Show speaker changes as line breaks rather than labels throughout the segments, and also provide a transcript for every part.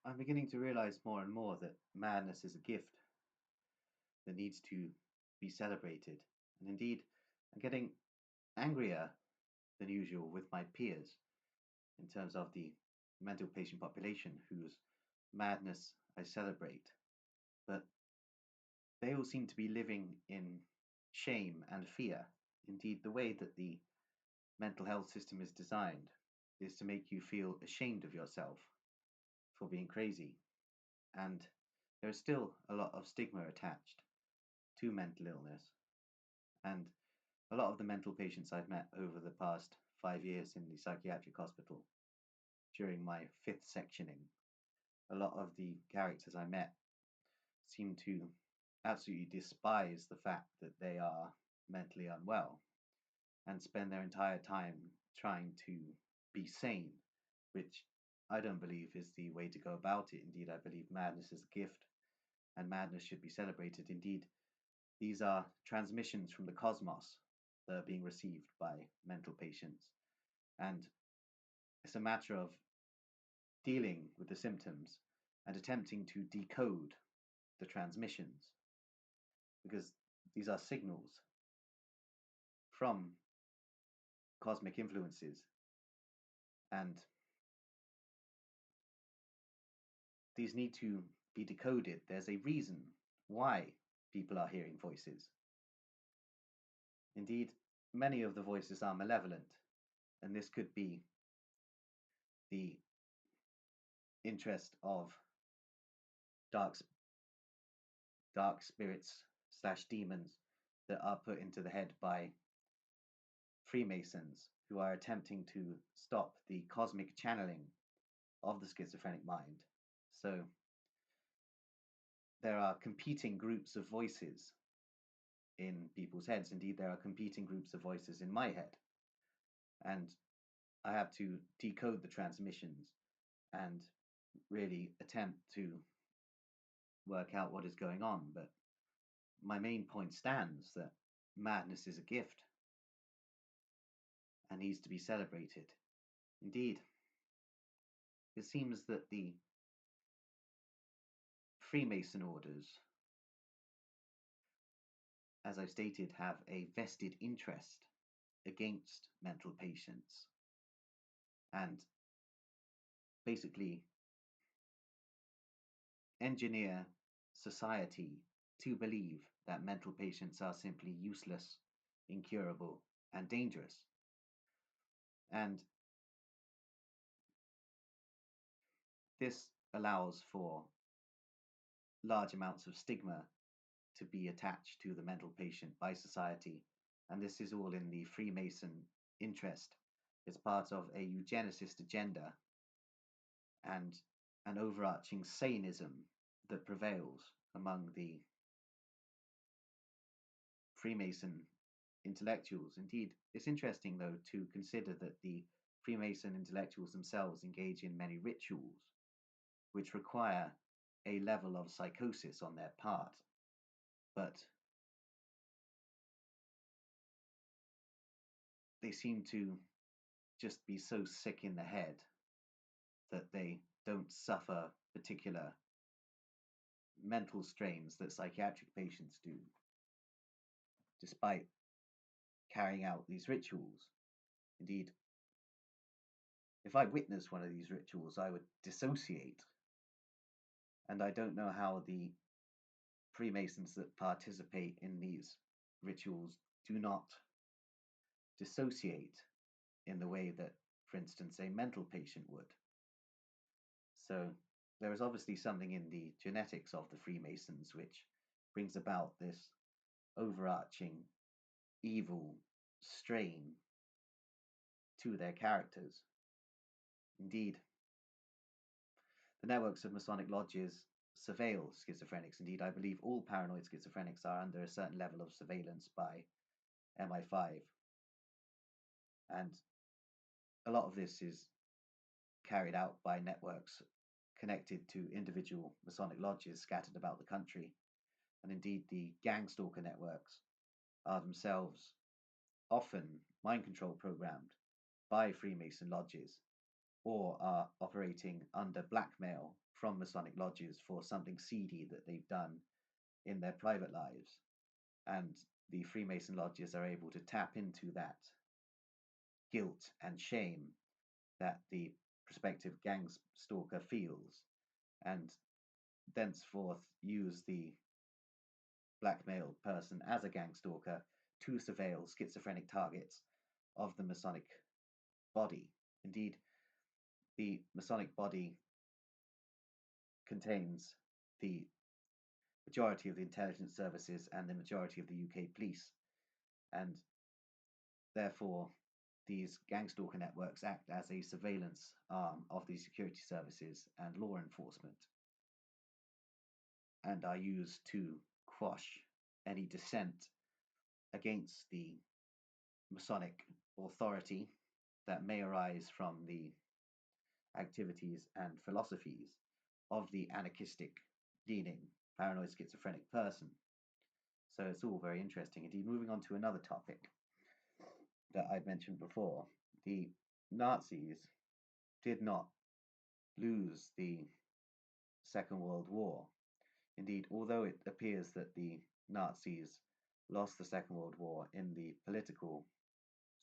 I'm beginning to realize more and more that madness is a gift that needs to be celebrated. And indeed, I'm getting angrier than usual with my peers in terms of the mental patient population whose madness I celebrate. But they all seem to be living in shame and fear. Indeed, the way that the mental health system is designed is to make you feel ashamed of yourself for being crazy. And there is still a lot of stigma attached to mental illness. And a lot of the mental patients I've met over the past 5 years in the psychiatric hospital during my fifth sectioning, a lot of the characters I met seem to absolutely despise the fact that they are mentally unwell and spend their entire time trying to be sane, which I don't believe is the way to go about it. Indeed, I believe madness is a gift and madness should be celebrated. Indeed, these are transmissions from the cosmos that are being received by mental patients. And it's a matter of dealing with the symptoms and attempting to decode the transmissions because these are signals from cosmic influences and these need to be decoded. There's a reason why people are hearing voices. Indeed, many of the voices are malevolent, and this could be the interest of dark dark spirits slash demons that are put into the head by Freemasons who are attempting to stop the cosmic channeling of the schizophrenic mind. So there are competing groups of voices in people's heads. Indeed, there are competing groups of voices in my head. And I have to decode the transmissions and really attempt to work out what is going on. But my main point stands that madness is a gift and needs to be celebrated. Indeed, it seems that the Freemason orders, as I've stated, have a vested interest against mental patients and basically engineer society to believe that mental patients are simply useless, incurable, and dangerous. And this allows for large amounts of stigma to be attached to the mental patient by society. And this is all in the Freemason interest. It's part of a eugenicist agenda and an overarching saneism that prevails among the Freemason intellectuals. Indeed, it's interesting, though, to consider that the Freemason intellectuals themselves engage in many rituals which require a level of psychosis on their part. But they seem to just be so sick in the head that they don't suffer particular mental strains that psychiatric patients do, despite carrying out these rituals. Indeed, if I witnessed one of these rituals, I would dissociate. And I don't know how the Freemasons that participate in these rituals do not dissociate in the way that, for instance, a mental patient would. So there is obviously something in the genetics of the Freemasons which brings about this overarching evil strain to their characters. Indeed, the networks of Masonic lodges surveil schizophrenics. Indeed, I believe all paranoid schizophrenics are under a certain level of surveillance by MI5. And a lot of this is carried out by networks connected to individual Masonic lodges scattered about the country. And indeed, the gang stalker networks are themselves often mind control programmed by Freemason lodges or are operating under blackmail from Masonic lodges for something seedy that they've done in their private lives. And the Freemason lodges are able to tap into that guilt and shame that the prospective gang stalker feels, and thenceforth use the blackmailed person as a gang stalker to surveil schizophrenic targets of the Masonic body. Indeed, the Masonic body contains the majority of the intelligence services and the majority of the UK police, and therefore these gang stalker networks act as a surveillance arm of the security services and law enforcement, and are used to quash any dissent against the Masonic authority that may arise from the activities and philosophies of the anarchistic, leaning, paranoid schizophrenic person. So it's all very interesting. Indeed, moving on to another topic that I'd mentioned before, the Nazis did not lose the Second World War. Indeed, although it appears that the Nazis lost the Second World War in the political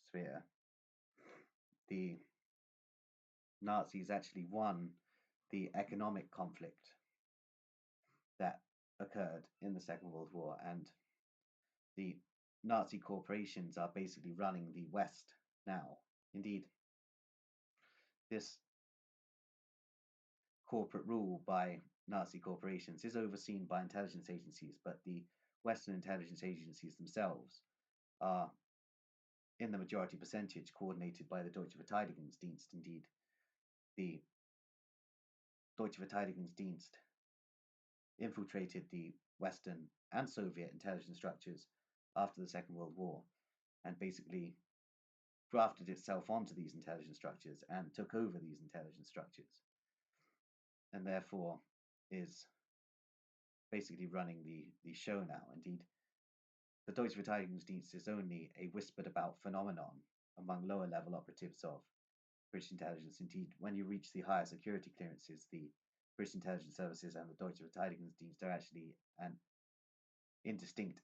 sphere, the Nazis actually won the economic conflict that occurred in the Second World War, and the Nazi corporations are basically running the West now. Indeed, this corporate rule by Nazi corporations is overseen by intelligence agencies, but the Western intelligence agencies themselves are, in the majority percentage, coordinated by the Deutsche Verteidigungsdienst. Indeed, the Deutsche Verteidigungsdienst infiltrated the Western and Soviet intelligence structures after the Second World War and basically grafted itself onto these intelligence structures and took over these intelligence structures, and therefore is basically running the show now. Indeed, the Deutsche Verteidigungsdienst is only a whispered about phenomenon among lower level operatives of British intelligence. Indeed, when you reach the higher security clearances, the British intelligence services and the Deutsche Verteidigungsdienst are actually an indistinct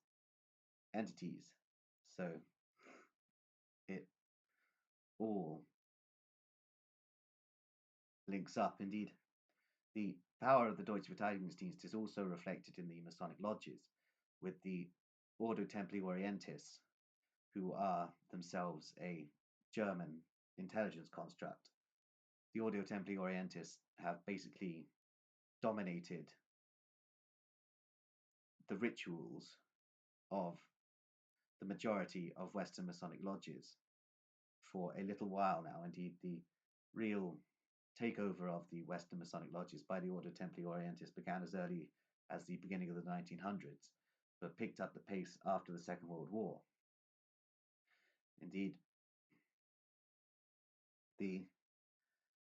entities. So it all links up. Indeed, the power of the Deutsche Verteidigungsdienst is also reflected in the Masonic lodges, with the Ordo Templi Orientis, who are themselves a German intelligence construct. The Ordo Templi Orientis have basically dominated the rituals of the majority of Western Masonic lodges for a little while now. Indeed, the real takeover of the Western Masonic lodges by the Ordo Templi Orientis began as early as the beginning of the 1900s, but picked up the pace after the Second World War. Indeed, the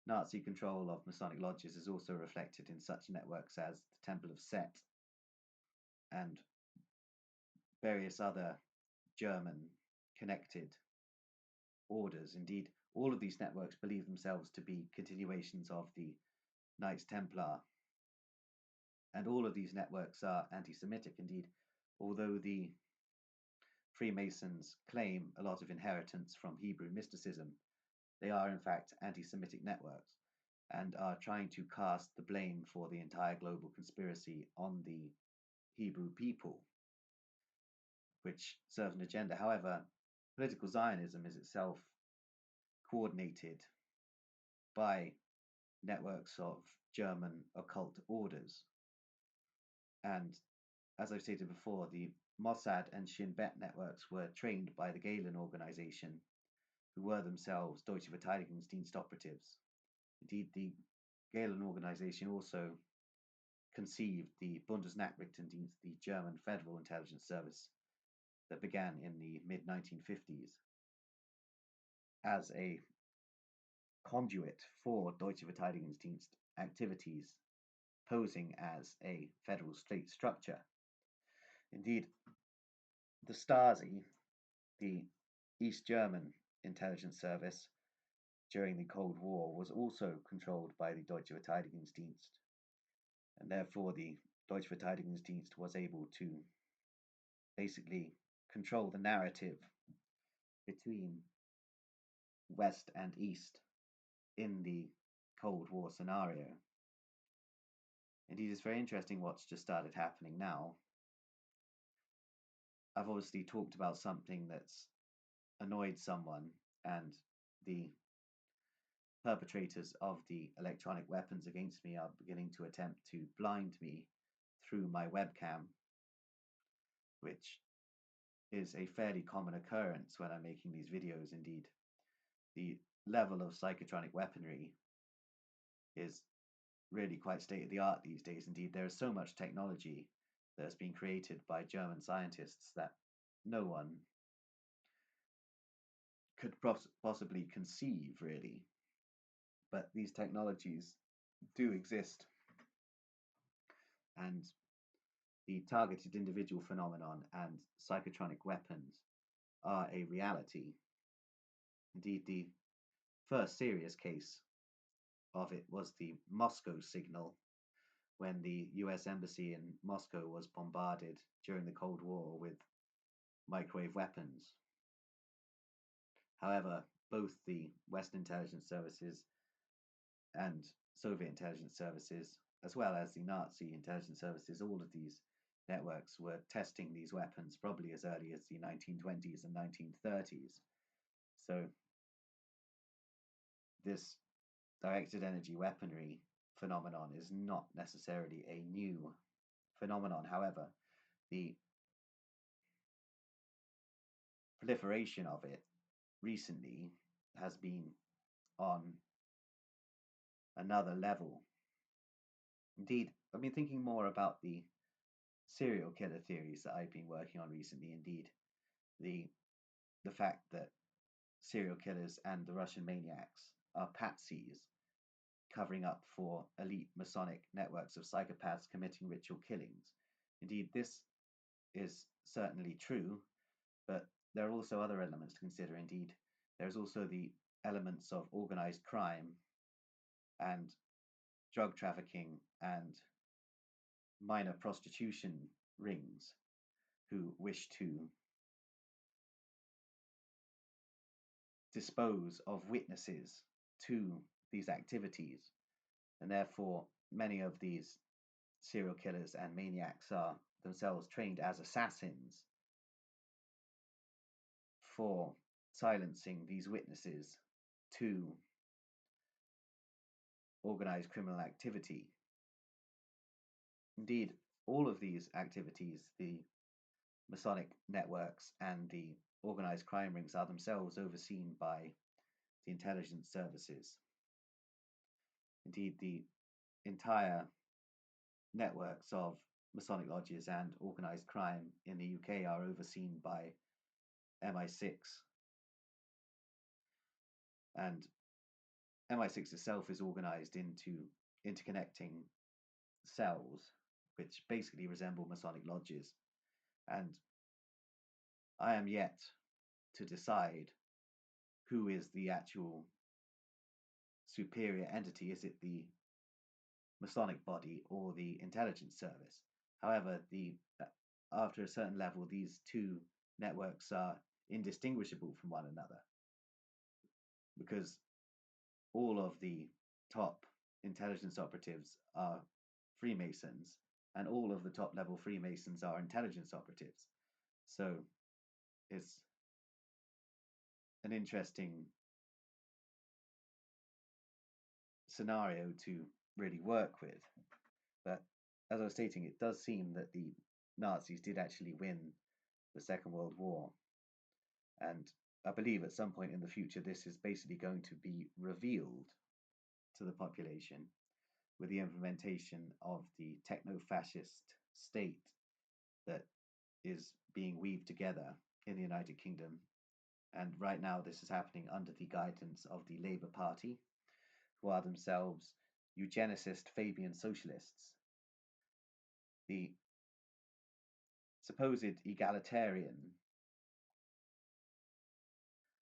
Nazi control of Masonic lodges is also reflected in such networks as the Temple of Set and various other German connected orders. Indeed, all of these networks believe themselves to be continuations of the Knights Templar, and all of these networks are anti-Semitic. Indeed, although the Freemasons claim a lot of inheritance from Hebrew mysticism, they are in fact anti-Semitic networks and are trying to cast the blame for the entire global conspiracy on the Hebrew people, which serves an agenda. However, political Zionism is itself coordinated by networks of German occult orders. And as I've stated before, the Mossad and Shin Bet networks were trained by the Gehlen organization, who were themselves Deutsche Verteidigungsdienst operatives. Indeed, the Gehlen organization also conceived the Bundesnachrichtendienst, the German Federal Intelligence Service, that began in the mid-1950s as a conduit for Deutsche Verteidigungsdienst activities, posing as a federal state structure. Indeed, the Stasi, the East German intelligence service, during the Cold War was also controlled by the Deutsche Verteidigungsdienst, and therefore the Deutsche Verteidigungsdienst was able to basically control the narrative between West and East in the Cold War scenario. Indeed, it's very interesting what's just started happening now. I've obviously talked about something that's annoyed someone, and the perpetrators of the electronic weapons against me are beginning to attempt to blind me through my webcam, which is a fairly common occurrence when I'm making these videos. Indeed, the level of psychotronic weaponry is really quite state of the art these days. Indeed, there is so much technology that has been created by German scientists that no one could possibly conceive, really. But these technologies do exist, and the targeted individual phenomenon and psychotronic weapons are a reality. Indeed, the first serious case of it was the Moscow signal, when the US Embassy in Moscow was bombarded during the Cold War with microwave weapons. However, both the Western intelligence services and Soviet intelligence services, as well as the Nazi intelligence services, all of these networks were testing these weapons probably as early as the 1920s and 1930s. So this directed energy weaponry phenomenon is not necessarily a new phenomenon. However, the proliferation of it recently has been on another level. Indeed, I've been thinking more about the serial killer theories that I've been working on recently. Indeed, the fact that serial killers and the Russian maniacs are patsies covering up for elite Masonic networks of psychopaths committing ritual killings. Indeed, this is certainly true, but there are also other elements to consider. Indeed, there's also the elements of organized crime and drug trafficking and minor prostitution rings who wish to dispose of witnesses to these activities, and therefore many of these serial killers and maniacs are themselves trained as assassins for silencing these witnesses to organized criminal activity. Indeed, all of these activities, the Masonic networks and the organized crime rings, are themselves overseen by the intelligence services. Indeed, the entire networks of Masonic lodges and organized crime in the UK are overseen by MI6, and MI6 itself is organized into interconnecting cells which basically resemble Masonic lodges, and I am yet to decide who is the actual superior entity. Is it the Masonic body or the intelligence service? However, after a certain level, these two networks are indistinguishable from one another, because all of the top intelligence operatives are Freemasons, and all of the top level Freemasons are intelligence operatives. So it's an interesting scenario to really work with. But as I was stating, it does seem that the Nazis did actually win the Second World War. And I believe at some point in the future, this is basically going to be revealed to the population with the implementation of the techno-fascist state that is being weaved together in the United Kingdom. And right now, this is happening under the guidance of the Labour Party, who are themselves eugenicist Fabian socialists. The supposed egalitarian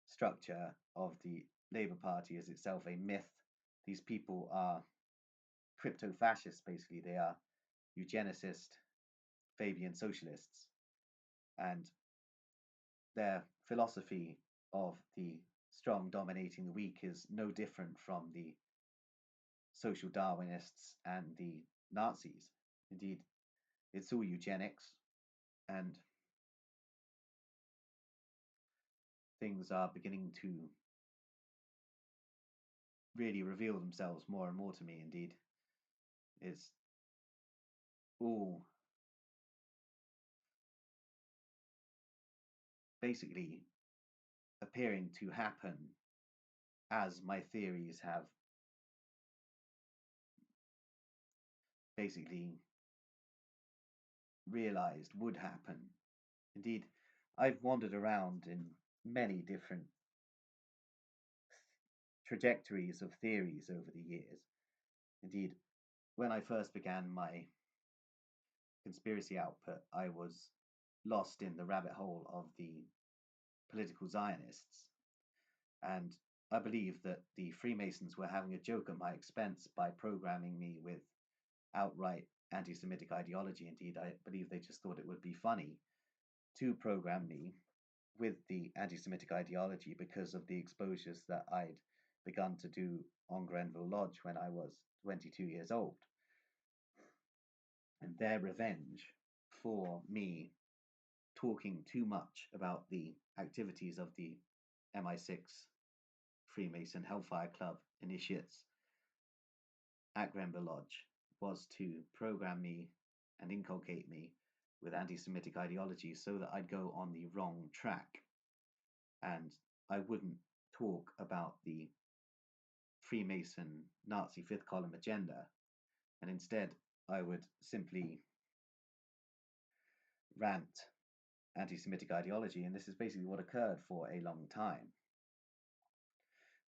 structure of the Labour Party is itself a myth. These people are crypto fascists, basically. They are eugenicist, Fabian socialists, and their philosophy of the strong dominating the weak is no different from the social Darwinists and the Nazis. Indeed, it's all eugenics, and things are beginning to really reveal themselves more and more to me. Indeed, it's all basically appearing to happen as my theories have basically realized would happen. Indeed, I've wandered around in many different trajectories of theories over the years. Indeed, when I first began my conspiracy output, I was lost in the rabbit hole of the political Zionists. And I believe that the Freemasons were having a joke at my expense by programming me with outright anti Semitic ideology. Indeed, I believe they just thought it would be funny to program me with the anti Semitic ideology because of the exposures that I'd begun to do on Grenville Lodge when I was 22 years old. And their revenge for me talking too much about the activities of the MI6 Freemason Hellfire Club initiates at Grenville Lodge was to program me and inculcate me with anti Semitic ideology so that I'd go on the wrong track and I wouldn't talk about the Freemason Nazi fifth column agenda, and instead I would simply rant anti Semitic ideology, and this is basically what occurred for a long time.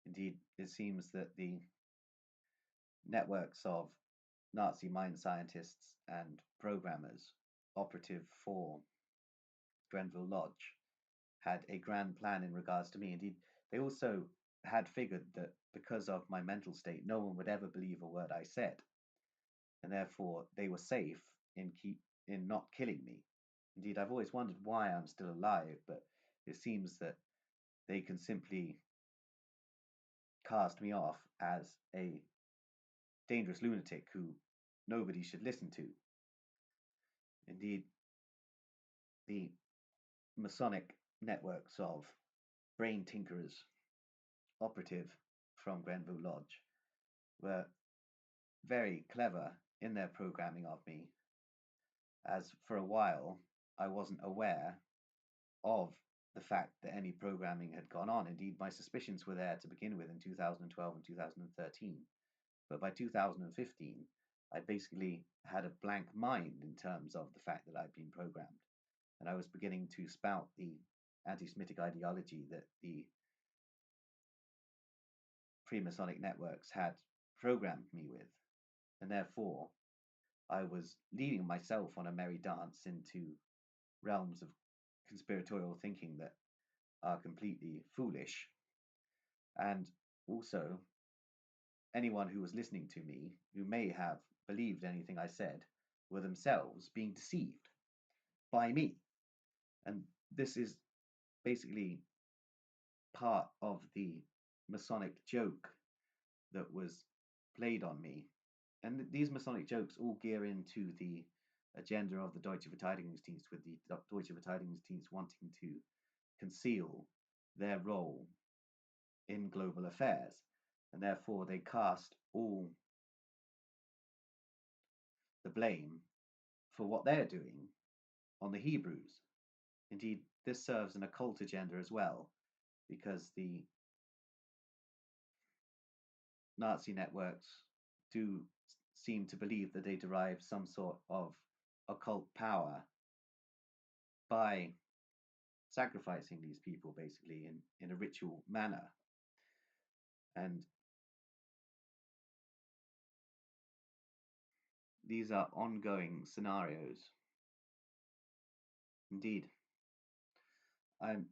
Indeed, it seems that the networks of Nazi mind scientists and programmers operative for Grenville Lodge had a grand plan in regards to me. Indeed, they also had figured that because of my mental state, no one would ever believe a word I said, and therefore they were safe in not killing me. Indeed, I've always wondered why I'm still alive, but it seems that they can simply cast me off as a dangerous lunatic who nobody should listen to. Indeed, the Masonic networks of brain tinkerers operative from Grenville Lodge were very clever in their programming of me, as for a while I wasn't aware of the fact that any programming had gone on. Indeed, my suspicions were there to begin with in 2012 and 2013. But by 2015, I basically had a blank mind in terms of the fact that I'd been programmed. And I was beginning to spout the anti Semitic ideology that the Freemasonic networks had programmed me with. And therefore, I was leading myself on a merry dance into realms of conspiratorial thinking that are completely foolish. And also, anyone who was listening to me, who may have believed anything I said, were themselves being deceived by me. And this is basically part of the Masonic joke that was played on me. And these Masonic jokes all gear into the agenda of the Deutsche Verteidigungsdienst, with the Deutsche Verteidigungsdienst wanting to conceal their role in global affairs. And therefore, they cast all the blame for what they're doing on the Hebrews. Indeed, this serves an occult agenda as well, because the Nazi networks do seem to believe that they derive some sort of occult power by sacrificing these people basically in a ritual manner. And these are ongoing scenarios. Indeed, I'm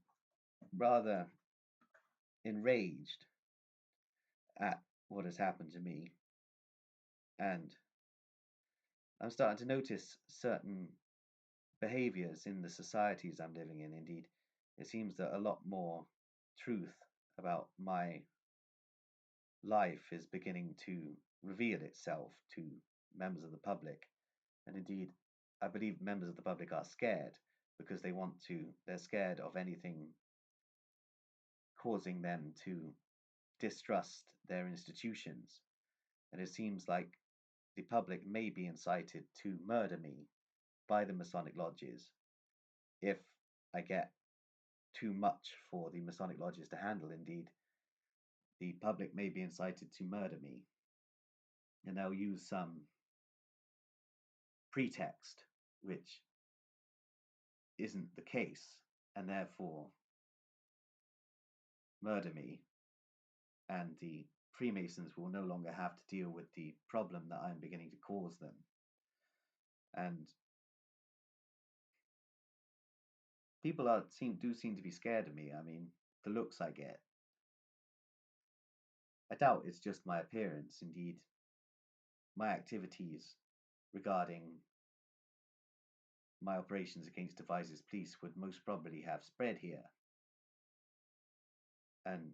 rather enraged at what has happened to me, and I'm starting to notice certain behaviors in the societies I'm living in. Indeed, it seems that a lot more truth about my life is beginning to reveal itself to members of the public. And indeed, I believe members of the public are scared because they're scared of anything causing them to distrust their institutions. And it seems like the public may be incited to murder me by the Masonic lodges if I get too much for the Masonic lodges to handle. Indeed, the public may be incited to murder me, and they'll use some pretext which isn't the case, and therefore murder me, and the Freemasons will no longer have to deal with the problem that I'm beginning to cause them. And people do seem to be scared of me. I mean, the looks I get. I doubt it's just my appearance. Indeed, my activities regarding my operations against Devizes police would most probably have spread here. And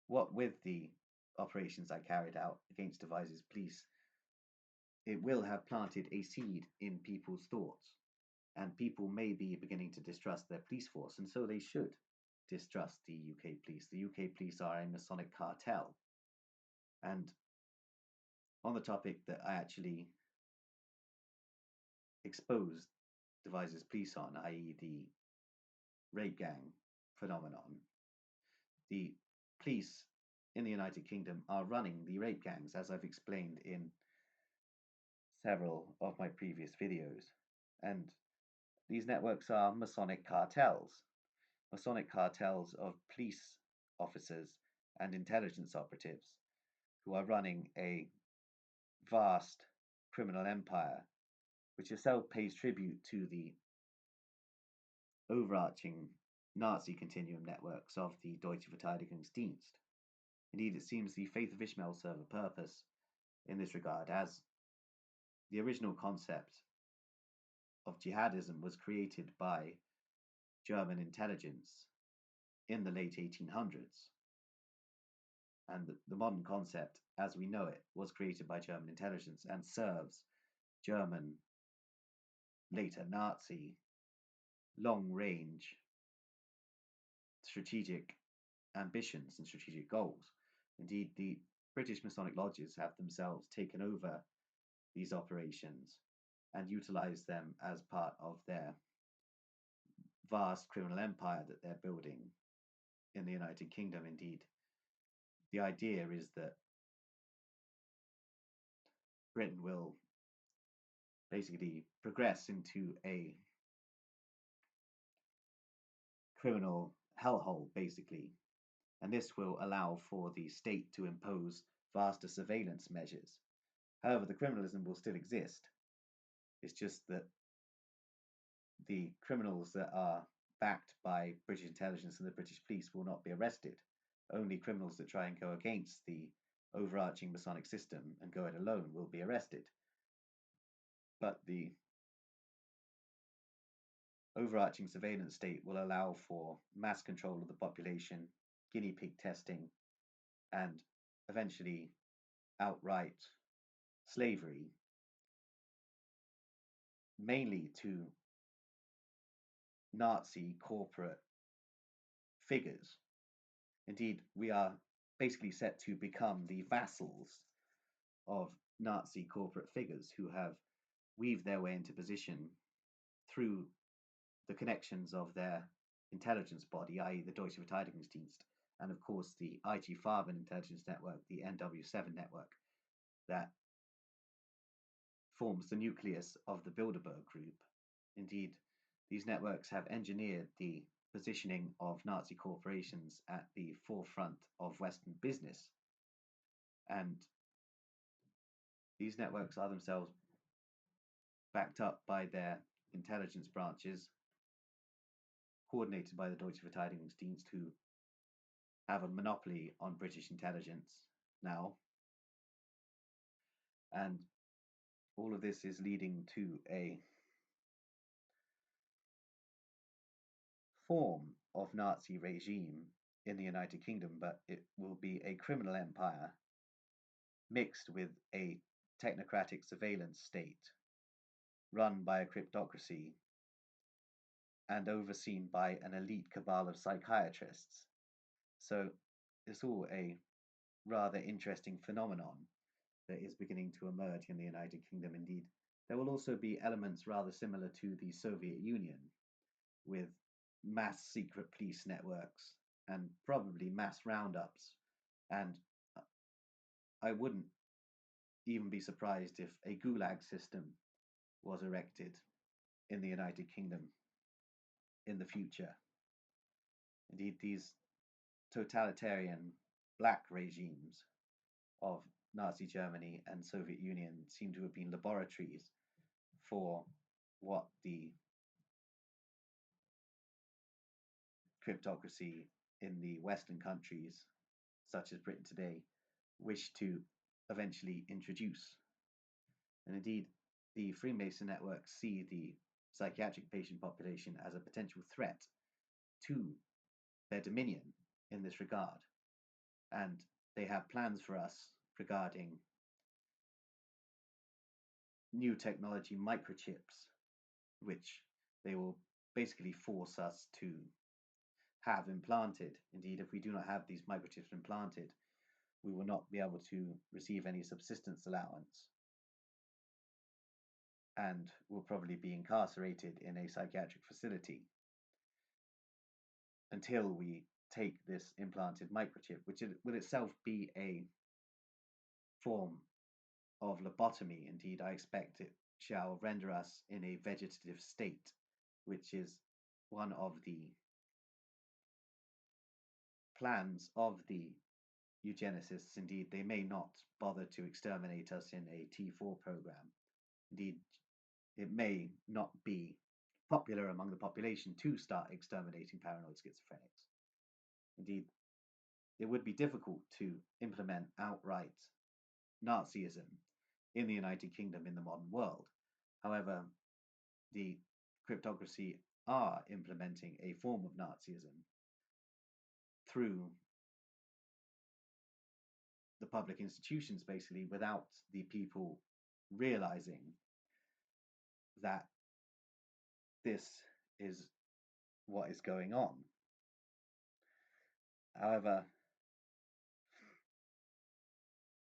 what with the operations I carried out against Devizes police, it will have planted a seed in people's thoughts. And people may be beginning to distrust their police force, and so they should distrust the UK police. The UK police are a Masonic cartel. And on the topic that I actually exposed Devizes police on, i.e., the rape gang phenomenon, the police in the United Kingdom are running the rape gangs, as I've explained in several of my previous videos. And these networks are Masonic cartels of police officers and intelligence operatives who are running a vast criminal empire, which itself pays tribute to the overarching Nazi continuum networks of the Deutsche Verteidigungsdienst. Indeed, it seems the Faith of Ishmael serve a purpose in this regard, as the original concept of jihadism was created by German intelligence in the late 1800s. And the modern concept, as we know it, was created by German intelligence and serves German, later Nazi, long-range strategic ambitions and strategic goals. Indeed, the British Masonic lodges have themselves taken over these operations and utilized them as part of their vast criminal empire that they're building in the United Kingdom. Indeed, the idea is that Britain will basically progress into a criminal hellhole, basically, and this will allow for the state to impose vaster surveillance measures. However, the criminalism will still exist. It's just that the criminals that are backed by British intelligence and the British police will not be arrested. Only criminals that try and go against the overarching Masonic system and go it alone will be arrested. But the overarching surveillance state will allow for mass control of the population, guinea pig testing, and eventually outright slavery, mainly to Nazi corporate figures. Indeed, we are basically set to become the vassals of Nazi corporate figures who have weaved their way into position through the connections of their intelligence body, i.e. the Deutsche Verteidigungsdienst, and of course the IG Farben intelligence network, the NW7 network, that forms the nucleus of the Bilderberg group. Indeed, these networks have engineered the positioning of Nazi corporations at the forefront of Western business. And these networks are themselves backed up by their intelligence branches, coordinated by the Deutsche Verteidigungsdienst, who have a monopoly on British intelligence now, and all of this is leading to a form of Nazi regime in the United Kingdom, but it will be a criminal empire mixed with a technocratic surveillance state run by a cryptocracy and overseen by an elite cabal of psychiatrists. So it's all a rather interesting phenomenon that is beginning to emerge in the United Kingdom. Indeed, there will also be elements rather similar to the Soviet Union, with mass secret police networks and probably mass roundups. And I wouldn't even be surprised if a gulag system was erected in the United Kingdom in the future. Indeed, these totalitarian black regimes of Nazi Germany and Soviet Union seem to have been laboratories for what the cryptocracy in the Western countries, such as Britain today, wish to eventually introduce. And indeed, the Freemason networks see the psychiatric patient population as a potential threat to their dominion in this regard. And they have plans for us regarding new technology microchips, which they will basically force us to have implanted. Indeed, if we do not have these microchips implanted, we will not be able to receive any subsistence allowance and will probably be incarcerated in a psychiatric facility until we take this implanted microchip, which will itself be a form of lobotomy. Indeed, I expect it shall render us in a vegetative state, which is one of the plans of the eugenicists. Indeed, they may not bother to exterminate us in a T4 program. Indeed, it may not be popular among the population to start exterminating paranoid schizophrenics. Indeed, it would be difficult to implement outright Nazism in the United Kingdom in the modern world. However, the cryptocracy are implementing a form of Nazism through the public institutions, basically, without the people realizing that this is what is going on. However,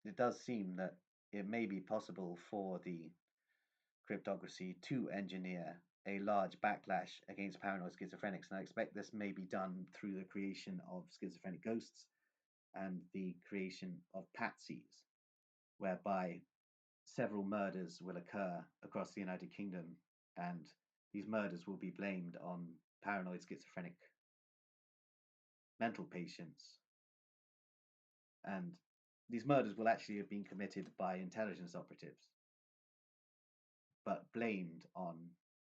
it does seem that it may be possible for the cryptocracy to engineer a large backlash against paranoid schizophrenics, and I expect this may be done through the creation of schizophrenic ghosts and the creation of patsies, whereby several murders will occur across the United Kingdom, and these murders will be blamed on paranoid schizophrenic mental patients. And these murders will actually have been committed by intelligence operatives, but blamed on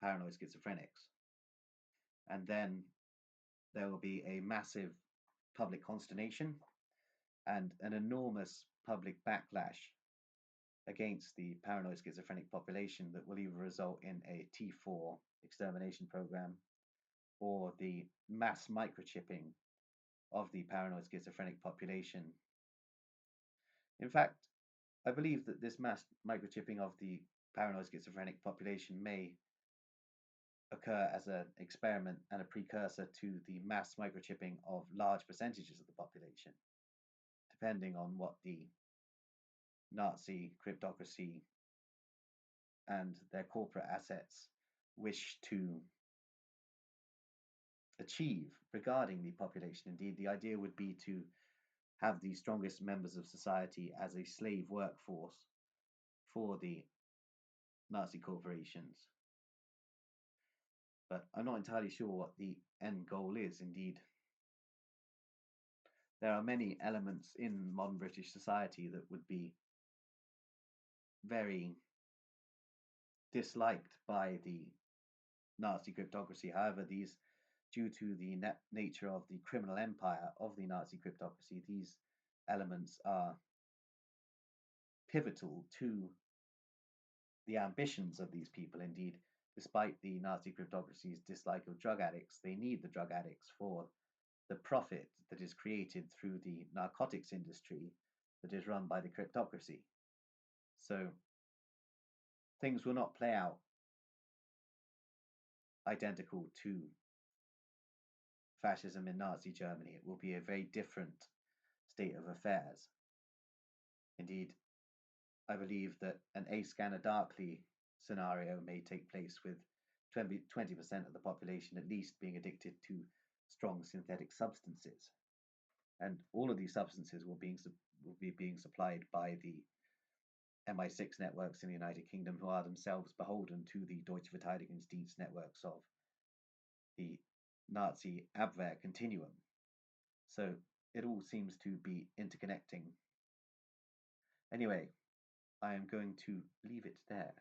paranoid schizophrenics. And then there will be a massive public consternation and an enormous public backlash against the paranoid schizophrenic population that will either result in a T4 extermination program or the mass microchipping of the paranoid schizophrenic population. In fact, I believe that this mass microchipping of the paranoid schizophrenic population may occur as an experiment and a precursor to the mass microchipping of large percentages of the population, depending on what the Nazi cryptocracy and their corporate assets wish to achieve regarding the population. Indeed, the idea would be to have the strongest members of society as a slave workforce for the Nazi corporations. But I'm not entirely sure what the end goal is. Indeed, there are many elements in modern British society that would be very disliked by the Nazi cryptocracy. However, these due to the nature of the criminal empire of the Nazi cryptocracy, these elements are pivotal to the ambitions of these people. Indeed, despite the Nazi cryptocracy's dislike of drug addicts, they need the drug addicts for the profit that is created through the narcotics industry that is run by the cryptocracy. So things will not play out identical to fascism in Nazi Germany. It will be a very different state of affairs. Indeed, I believe that an A Scanner Darkly scenario may take place with 20% of the population at least being addicted to strong synthetic substances. And all of these substances will be being supplied by the MI6 networks in the United Kingdom, who are themselves beholden to the Deutsche Verteidigungsdienst networks of the Nazi Abwehr continuum. So it all seems to be interconnecting. Anyway, I am going to leave it there.